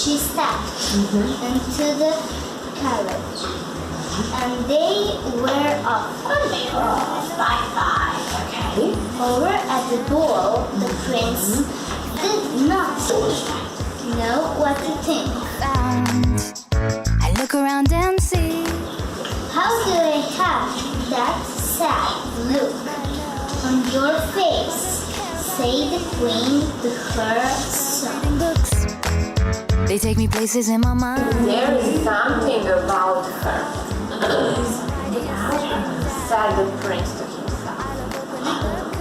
she stepped into the carriage, and they were off. Bye-bye. Okay. Over at the door, the prince did not know what to think. I look around and see. How do I have that sad look on your face? Said the queen to her son. Books. They take me places in my mind. There is something about her. Said the prince to himself.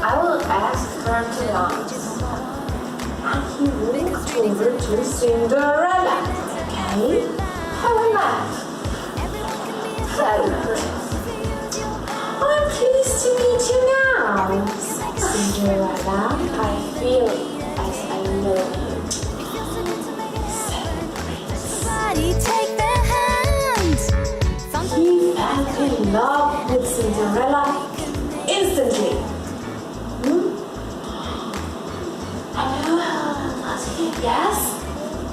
I will ask her to dance. And he walked over to Cinderella. Okay? Have a mat, said the prince. I'm pleased to meet you now, Cinderella. I feel as I know you. Somebody take their hands. He fell in love with Cinderella instantly. Does he guess?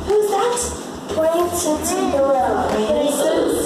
Who's that? Pointed Cinderella. Princess